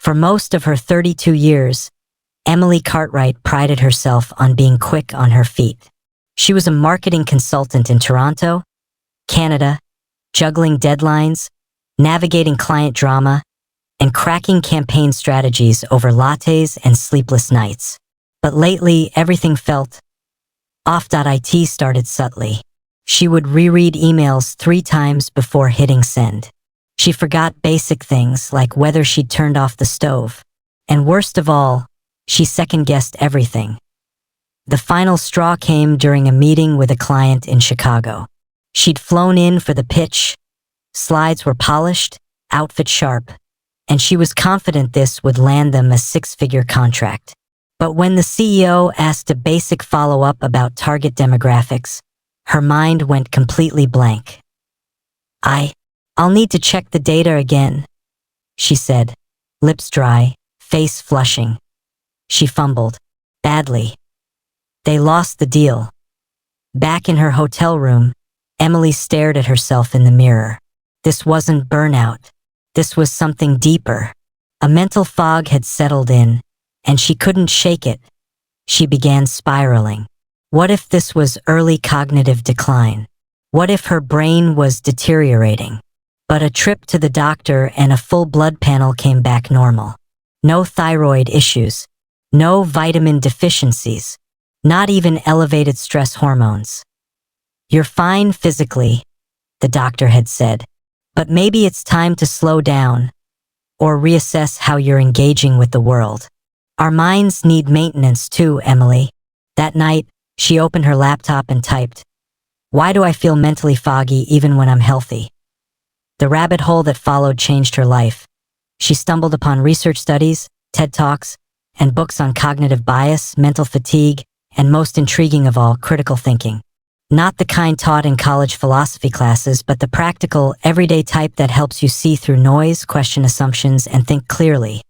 For most of her 32 years, Emily Cartwright prided herself on being quick on her feet. She was a marketing consultant in Toronto, Canada, juggling deadlines, navigating client drama, and cracking campaign strategies over lattes and sleepless nights. But lately, everything felt off. It started subtly. She would reread emails 3 times before hitting send. She forgot basic things like whether she'd turned off the stove. And worst of all, she second-guessed everything. The final straw came during a meeting with a client in Chicago. She'd flown in for the pitch, slides were polished, outfit sharp, and she was confident this would land them a 6-figure contract. But when the CEO asked a basic follow-up about target demographics, her mind went completely blank. I'll need to check the data again, she said, lips dry, face flushing. She fumbled. Badly. They lost the deal. Back in her hotel room, Emily stared at herself in the mirror. This wasn't burnout. This was something deeper. A mental fog had settled in, and she couldn't shake it. She began spiraling. What if this was early cognitive decline? What if her brain was deteriorating? But a trip to the doctor and a full blood panel came back normal. No thyroid issues. No vitamin deficiencies. Not even elevated stress hormones. You're fine physically, the doctor had said, but maybe it's time to slow down or reassess how you're engaging with the world. Our minds need maintenance too, Emily. That night, she opened her laptop and typed, "Why do I feel mentally foggy even when I'm healthy?" The rabbit hole that followed changed her life. She stumbled upon research studies, TED Talks, and books on cognitive bias, mental fatigue, and most intriguing of all, critical thinking. Not the kind taught in college philosophy classes, but the practical, everyday type that helps you see through noise, question assumptions, and think clearly.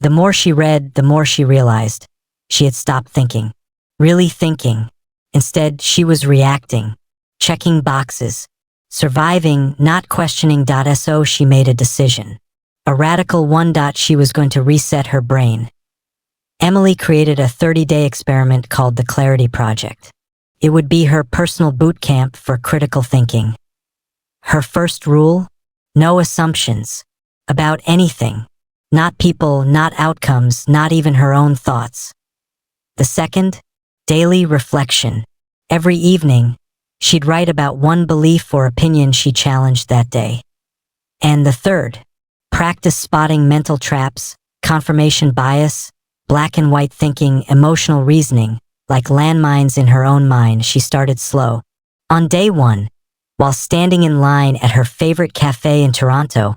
The more she read, the more she realized she had stopped thinking. Really thinking. Instead, she was reacting, checking boxes, surviving, not questioning. So she made a decision. A radical one. She was going to reset her brain. Emily created a 30-day experiment called the Clarity Project. It would be her personal boot camp for critical thinking. Her first rule? No assumptions. About anything. Not people, not outcomes, not even her own thoughts. The second? Daily reflection. Every evening, she'd write about one belief or opinion she challenged that day. And the third? Practice spotting mental traps, confirmation bias, black and white thinking, emotional reasoning. Like landmines in her own mind, she started slow. On day 1, while standing in line at her favorite cafe in Toronto,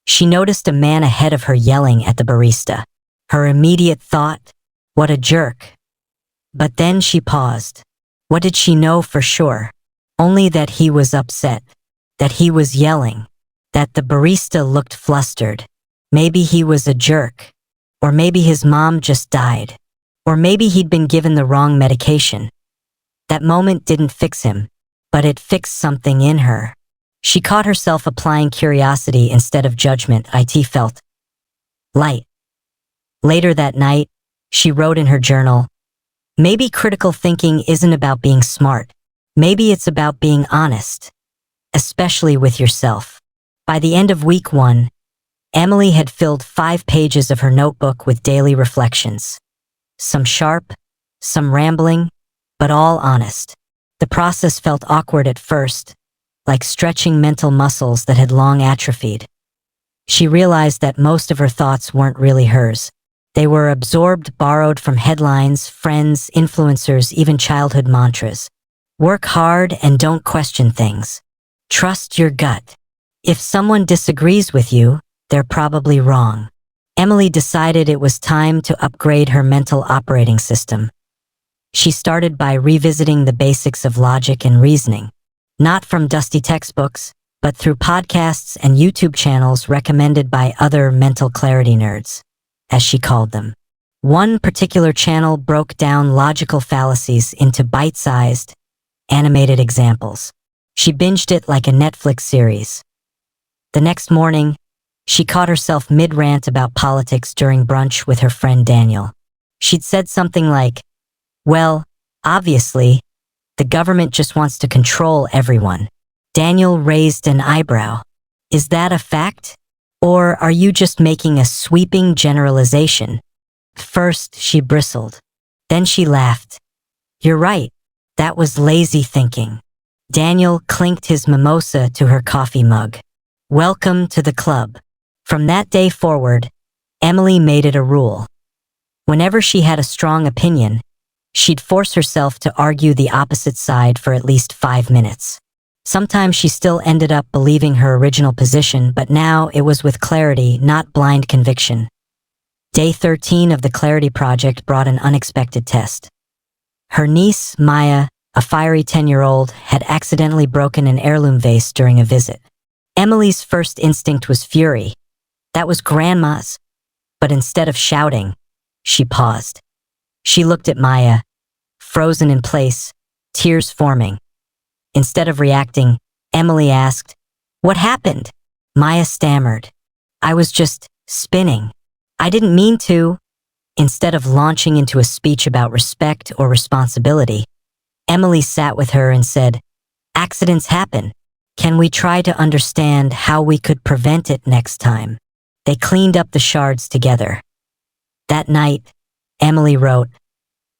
she noticed a man ahead of her yelling at the barista. Her immediate thought, what a jerk. But then she paused. What did she know for sure? Only that he was upset, that he was yelling, that the barista looked flustered. Maybe he was a jerk, or maybe his mom just died. Or maybe he'd been given the wrong medication. That moment didn't fix him, but it fixed something in her. She caught herself applying curiosity instead of judgment. It felt light. Later that night, she wrote in her journal, maybe critical thinking isn't about being smart. Maybe it's about being honest, especially with yourself. By the end of week 1, Emily had filled 5 pages of her notebook with daily reflections. Some sharp, some rambling, but all honest. The process felt awkward at first, like stretching mental muscles that had long atrophied. She realized that most of her thoughts weren't really hers. They were absorbed, borrowed from headlines, friends, influencers, even childhood mantras. Work hard and don't question things. Trust your gut. If someone disagrees with you, they're probably wrong. Emily decided it was time to upgrade her mental operating system. She started by revisiting the basics of logic and reasoning, not from dusty textbooks, but through podcasts and YouTube channels recommended by other mental clarity nerds, as she called them. One particular channel broke down logical fallacies into bite-sized, animated examples. She binged it like a Netflix series. The next morning, She caught herself mid-rant about politics during brunch with her friend Daniel. She'd said something like, "Well, obviously, the government just wants to control everyone." Daniel raised an eyebrow. "Is that a fact? Or are you just making a sweeping generalization?" First, she bristled. Then she laughed. "You're right. That was lazy thinking." Daniel clinked his mimosa to her coffee mug. "Welcome to the club." From that day forward, Emily made it a rule. Whenever she had a strong opinion, she'd force herself to argue the opposite side for at least 5 minutes. Sometimes she still ended up believing her original position, but now it was with clarity, not blind conviction. Day 13 of the Clarity Project brought an unexpected test. Her niece, Maya, a fiery 10-year-old, had accidentally broken an heirloom vase during a visit. Emily's first instinct was fury. That was Grandma's. But instead of shouting, she paused. She looked at Maya, frozen in place, tears forming. Instead of reacting, Emily asked, "What happened?" Maya stammered, "I was just spinning. I didn't mean to." Instead of launching into a speech about respect or responsibility, Emily sat with her and said, "Accidents happen. Can we try to understand how we could prevent it next time?" They cleaned up the shards together. That night, Emily wrote,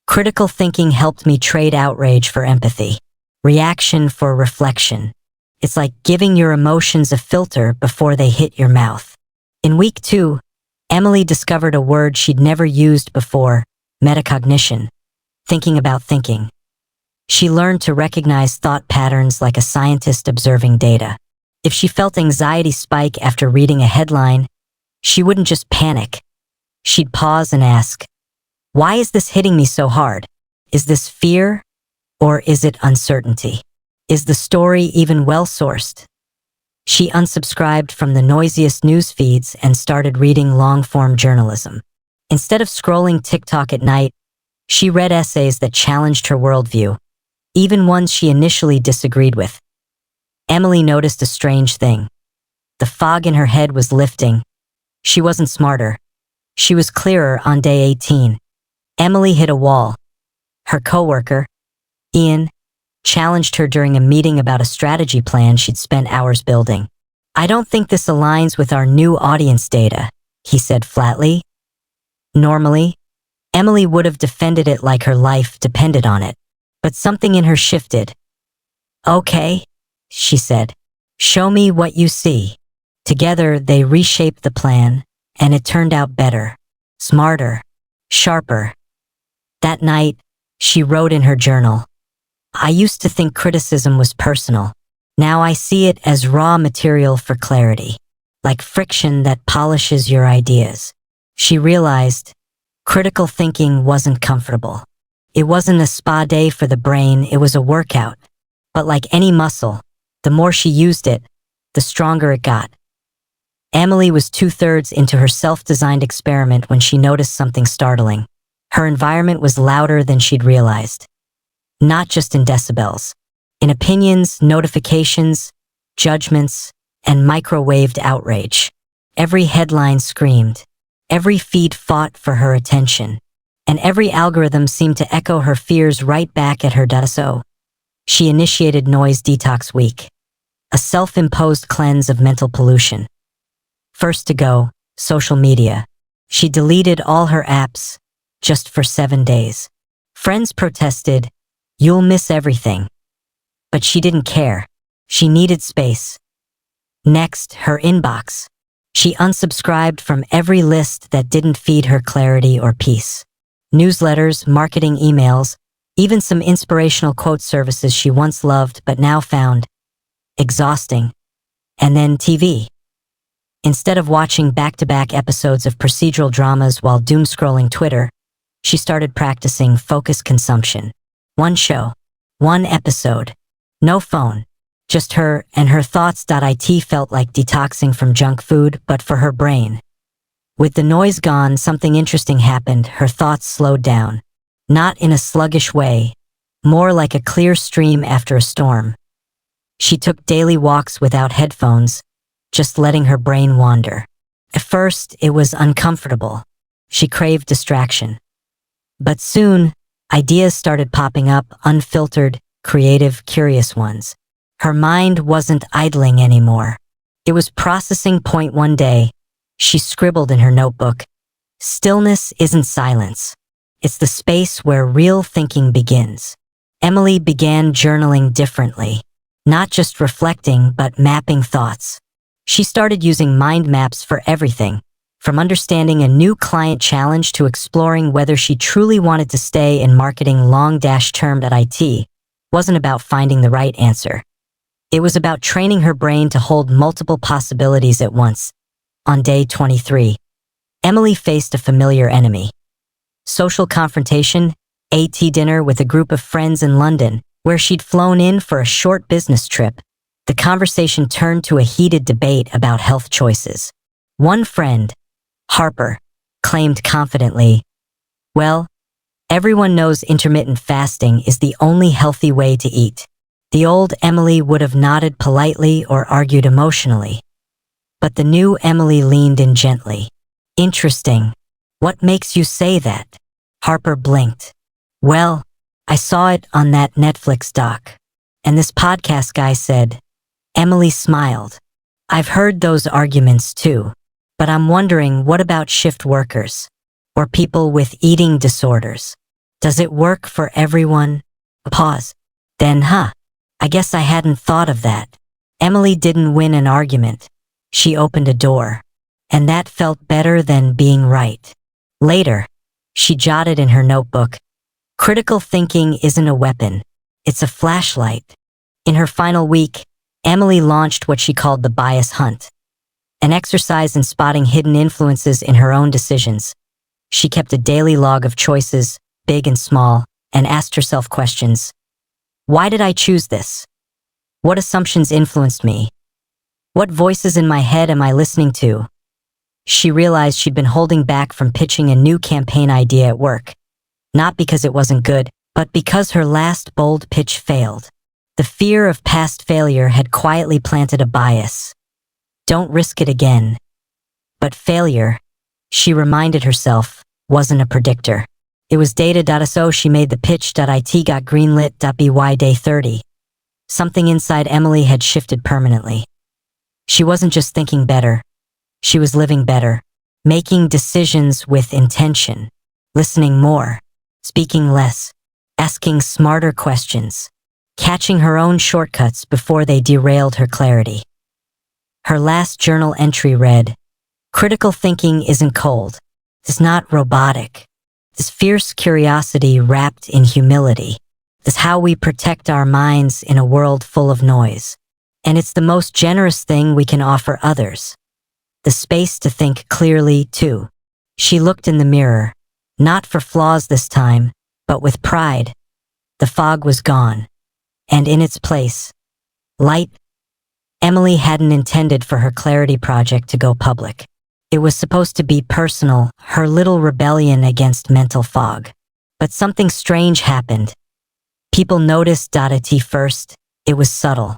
"Critical thinking helped me trade outrage for empathy, reaction for reflection. It's like giving your emotions a filter before they hit your mouth." In week 2, Emily discovered a word she'd never used before, metacognition, thinking about thinking. She learned to recognize thought patterns like a scientist observing data. If she felt anxiety spike after reading a headline, she wouldn't just panic. She'd pause and ask, "Why is this hitting me so hard? Is this fear? Or is it uncertainty? Is the story even well-sourced?" She unsubscribed from the noisiest news feeds and started reading long-form journalism. Instead of scrolling TikTok at night, she read essays that challenged her worldview, even ones she initially disagreed with. Emily noticed a strange thing. The fog in her head was lifting. She wasn't smarter. She was clearer on day 18. Emily hit a wall. Her coworker, Ian, challenged her during a meeting about a strategy plan she'd spent hours building. "I don't think this aligns with our new audience data," he said flatly. Normally, Emily would have defended it like her life depended on it, but something in her shifted. "Okay," she said, "show me what you see." Together, they reshaped the plan, and it turned out better, smarter, sharper. That night, she wrote in her journal, "I used to think criticism was personal. Now I see it as raw material for clarity, like friction that polishes your ideas." She realized critical thinking wasn't comfortable. It wasn't a spa day for the brain, it was a workout. But like any muscle, the more she used it, the stronger it got. Emily was 2/3 into her self-designed experiment when she noticed something startling. Her environment was louder than she'd realized. Not just in decibels. In opinions, notifications, judgments, and microwaved outrage. Every headline screamed. Every feed fought for her attention. And every algorithm seemed to echo her fears right back at her. So, she initiated Noise Detox Week, a self-imposed cleanse of mental pollution. First to go, social media. She deleted all her apps, just for 7 days. Friends protested, "You'll miss everything." But she didn't care. She needed space. Next, her inbox. She unsubscribed from every list that didn't feed her clarity or peace. Newsletters, marketing emails, even some inspirational quote services she once loved but now found exhausting. And then TV. Instead of watching back-to-back episodes of procedural dramas while doom-scrolling Twitter, she started practicing focused consumption. One show, one episode, no phone, just her and her thoughts. It felt like detoxing from junk food, but for her brain. With the noise gone, something interesting happened. Her thoughts slowed down. Not in a sluggish way, more like a clear stream after a storm. She took daily walks without headphones, just letting her brain wander. At first, it was uncomfortable. She craved distraction. But soon, ideas started popping up, unfiltered, creative, curious ones. Her mind wasn't idling anymore. It was processing. Point one day, she scribbled in her notebook, "Stillness isn't silence. It's the space where real thinking begins." Emily began journaling differently, not just reflecting, but mapping thoughts. She started using mind maps for everything, from understanding a new client challenge to exploring whether she truly wanted to stay in marketing. Long-term at IT wasn't about finding the right answer. It was about training her brain to hold multiple possibilities at once. On day 23, Emily faced a familiar enemy. Social confrontation, a tea dinner with a group of friends in London, where she'd flown in for a short business trip. The conversation turned to a heated debate about health choices. One friend, Harper, claimed confidently, "Well, everyone knows intermittent fasting is the only healthy way to eat." The old Emily would have nodded politely or argued emotionally. But the new Emily leaned in gently. "Interesting. What makes you say that?" Harper blinked. "Well, I saw it on that Netflix doc. And this podcast guy said." Emily smiled. "I've heard those arguments too. But I'm wondering, what about shift workers? Or people with eating disorders? Does it work for everyone?" A pause. Then, I guess I hadn't thought of that. Emily didn't win an argument. She opened a door. And that felt better than being right. Later, she jotted in her notebook, "Critical thinking isn't a weapon. It's a flashlight." In her final week, Emily launched what she called the bias hunt, an exercise in spotting hidden influences in her own decisions. She kept a daily log of choices, big and small, and asked herself questions. Why did I choose this? What assumptions influenced me? What voices in my head am I listening to? She realized she'd been holding back from pitching a new campaign idea at work, not because it wasn't good, but because her last bold pitch failed. The fear of past failure had quietly planted a bias. Don't risk it again. But failure, she reminded herself, wasn't a predictor. It was data. So she made the pitch. It got greenlit. By day 30. Something inside Emily had shifted permanently. She wasn't just thinking better. She was living better, making decisions with intention, listening more, speaking less, asking smarter questions, catching her own shortcuts before they derailed her clarity. Her last journal entry read, "Critical thinking isn't cold. It's not robotic. This fierce curiosity wrapped in humility. It's how we protect our minds in a world full of noise. And it's the most generous thing we can offer others. The space to think clearly, too." She looked in the mirror, not for flaws this time, but with pride. The fog was gone, and in its place, light. Emily hadn't intended for her clarity project to go public. It was supposed to be personal, her little rebellion against mental fog. But something strange happened. People noticed. At first, it was subtle.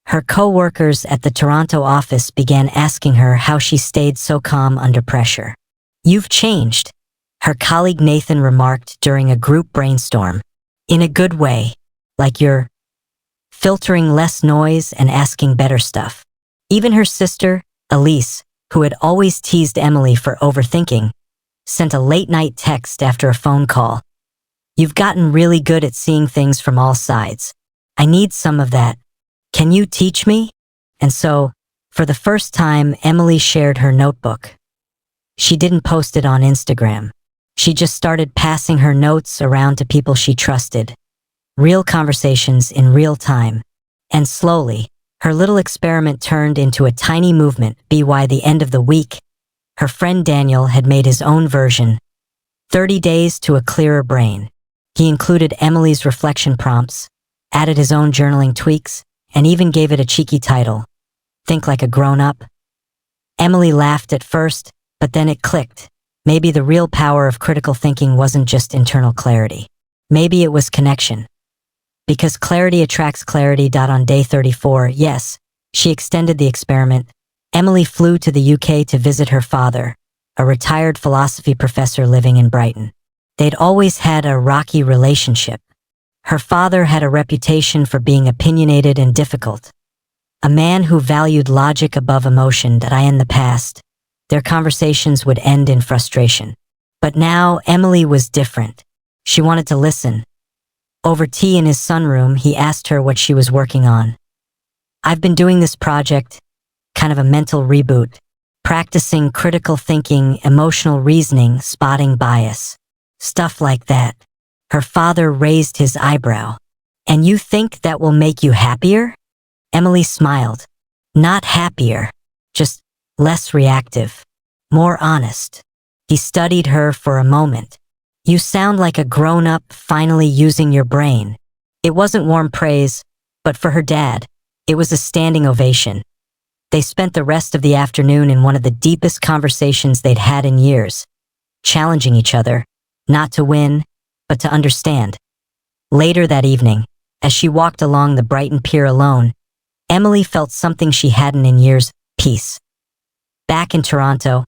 Her co-workers at the Toronto office began asking her how she stayed so calm under pressure. "You've changed," her colleague Nathan remarked during a group brainstorm. "In a good way, like you're filtering less noise and asking better stuff." Even her sister, Elise, who had always teased Emily for overthinking, sent a late-night text after a phone call. "You've gotten really good at seeing things from all sides. I need some of that. Can you teach me?" And so, for the first time, Emily shared her notebook. She didn't post it on Instagram. She just started passing her notes around to people she trusted. Real conversations in real time. And slowly, her little experiment turned into a tiny movement. By the end of the week, her friend Daniel had made his own version, 30 Days to a Clearer Brain. He included Emily's reflection prompts, added his own journaling tweaks, and even gave it a cheeky title, Think Like a Grown-Up. Emily laughed at first, but then it clicked. Maybe the real power of critical thinking wasn't just internal clarity. Maybe it was connection. Because clarity attracts clarity. On day 34, yes, she extended the experiment, Emily flew to the UK to visit her father, a retired philosophy professor living in Brighton. They'd always had a rocky relationship. Her father had a reputation for being opinionated and difficult, a man who valued logic above emotion. That in the past, their conversations would end in frustration. But now Emily was different. She wanted to listen. Over tea in his sunroom, he asked her what she was working on. "I've been doing this project, kind of a mental reboot, practicing critical thinking, emotional reasoning, spotting bias. Stuff like that." Her father raised his eyebrow. "And you think that will make you happier?" Emily smiled. "Not happier, just less reactive, more honest." He studied her for a moment. "You sound like a grown-up finally using your brain." It wasn't warm praise, but for her dad, it was a standing ovation. They spent the rest of the afternoon in one of the deepest conversations they'd had in years, challenging each other, not to win, but to understand. Later that evening, as she walked along the Brighton Pier alone, Emily felt something she hadn't in years: peace. Back in Toronto,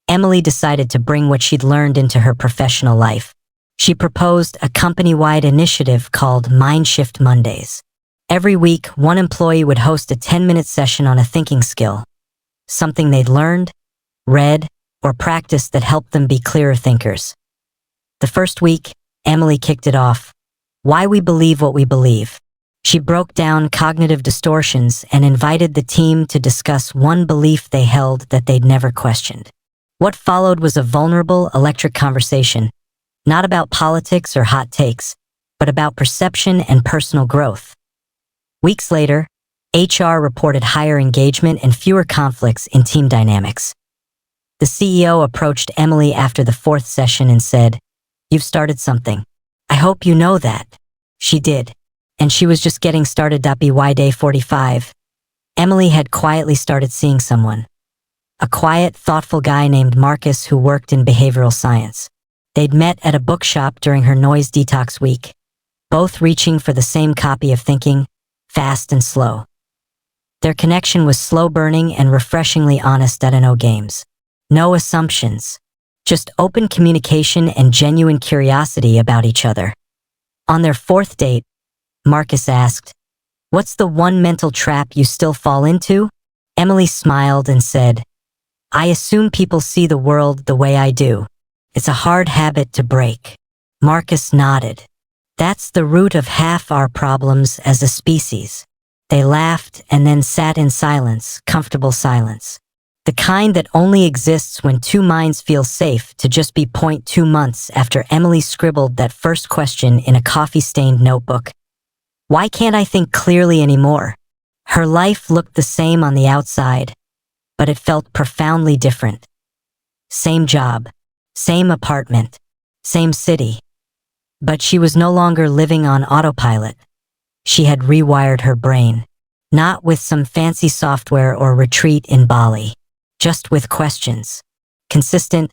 Emily decided to bring what she'd learned into her professional life. She proposed a company-wide initiative called Mindshift Mondays. Every week, one employee would host a 10-minute session on a thinking skill, something they'd learned, read, or practiced that helped them be clearer thinkers. The first week, Emily kicked it off. Why we believe what we believe. She broke down cognitive distortions and invited the team to discuss one belief they held that they'd never questioned. What followed was a vulnerable, electric conversation, not about politics or hot takes, but about perception and personal growth. Weeks later, HR reported higher engagement and fewer conflicts in team dynamics. The CEO approached Emily after the fourth session and said, "You've started something. I hope you know that." She did, and she was just getting started. By day 45, Emily had quietly started seeing someone. A quiet, thoughtful guy named Marcus who worked in behavioral science. They'd met at a bookshop during her noise detox week, both reaching for the same copy of Thinking, Fast and Slow. Their connection was slow-burning and refreshingly honest. No games. No assumptions. Just open communication and genuine curiosity about each other. On their fourth date, Marcus asked, "What's the one mental trap you still fall into?" Emily smiled and said, "I assume people see the world the way I do. It's a hard habit to break." Marcus nodded. "That's the root of half our problems as a species." They laughed and then sat in silence, comfortable silence. The kind that only exists when two minds feel safe to just be. 2 months after Emily scribbled that first question in a coffee-stained notebook. Why can't I think clearly anymore? Her life looked the same on the outside, but it felt profoundly different. Same job, same apartment, same city. But she was no longer living on autopilot. She had rewired her brain, not with some fancy software or retreat in Bali, just with questions. Consistent,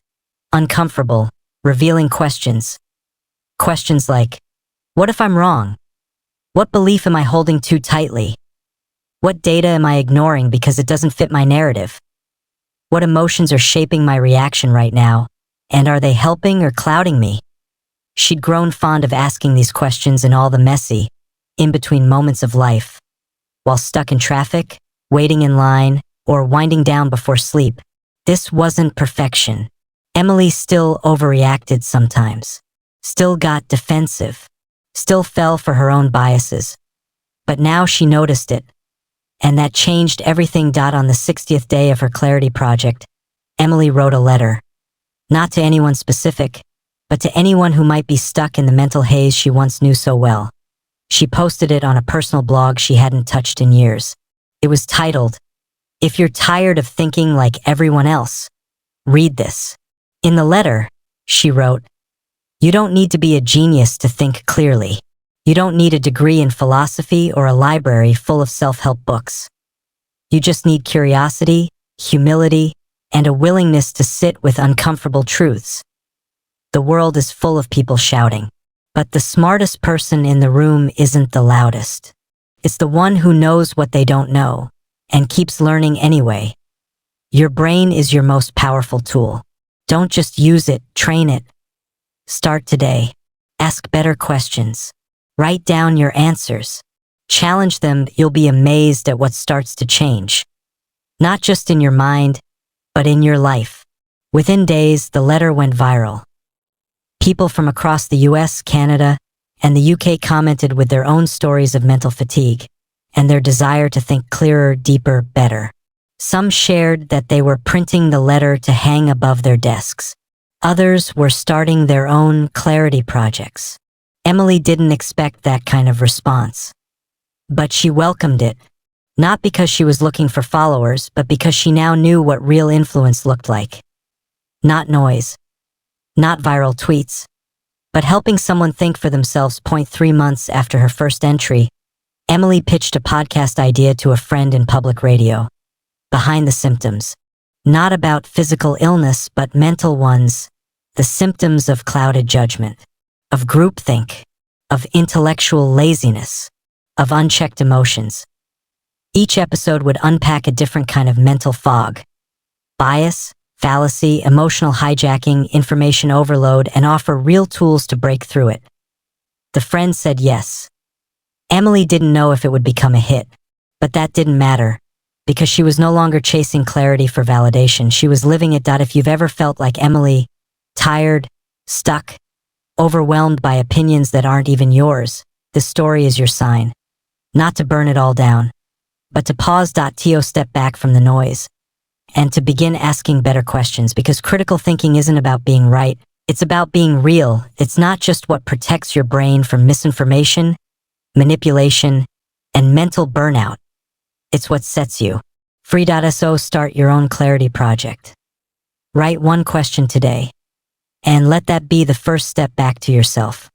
uncomfortable, revealing questions. Questions like, what if I'm wrong? What belief am I holding too tightly? What data am I ignoring because it doesn't fit my narrative? What emotions are shaping my reaction right now, and are they helping or clouding me? She'd grown fond of asking these questions in all the messy, in-between moments of life. While stuck in traffic, waiting in line, or winding down before sleep. This wasn't perfection. Emily still overreacted sometimes, still got defensive, still fell for her own biases. But now she noticed it, and that changed everything. On the 60th day of her clarity project, Emily wrote a letter, not to anyone specific, but to anyone who might be stuck in the mental haze she once knew so well. She posted it on a personal blog she hadn't touched in years. It was titled, "If you're tired of thinking like everyone else, read this." In the letter, she wrote, "You don't need to be a genius to think clearly. You don't need a degree in philosophy or a library full of self-help books. You just need curiosity, humility, and a willingness to sit with uncomfortable truths. The world is full of people shouting, but the smartest person in the room isn't the loudest. It's the one who knows what they don't know and keeps learning anyway. Your brain is your most powerful tool. Don't just use it, train it. Start today. Ask better questions. Write down your answers. Challenge them, you'll be amazed at what starts to change. Not just in your mind, but in your life. Within days, the letter went viral. People from across the US, Canada, and the UK commented with their own stories of mental fatigue and their desire to think clearer, deeper, better. Some shared that they were printing the letter to hang above their desks. Others were starting their own clarity projects. Emily didn't expect that kind of response. But she welcomed it, not because she was looking for followers, but because she now knew what real influence looked like. Not noise, not viral tweets, but helping someone think for themselves. 3 months after her first entry, Emily pitched a podcast idea to a friend in public radio. Behind the Symptoms. Not about physical illness, but mental ones. The symptoms of clouded judgment, of groupthink, of intellectual laziness, of unchecked emotions. Each episode would unpack a different kind of mental fog. Bias, fallacy, emotional hijacking, information overload, and offer real tools to break through it. The friend said yes. Emily didn't know if it would become a hit, but that didn't matter. Because she was no longer chasing clarity for validation, she was living it. If you've ever felt like Emily, tired, stuck, overwhelmed by opinions that aren't even yours, this story is your sign. Not to burn it all down, but to pause. Step back from the noise, and to begin asking better questions, because critical thinking isn't about being right, it's about being real. It's not just what protects your brain from misinformation, manipulation, and mental burnout. It's what sets you free. So start your own clarity project. Write one question today, and let that be the first step back to yourself.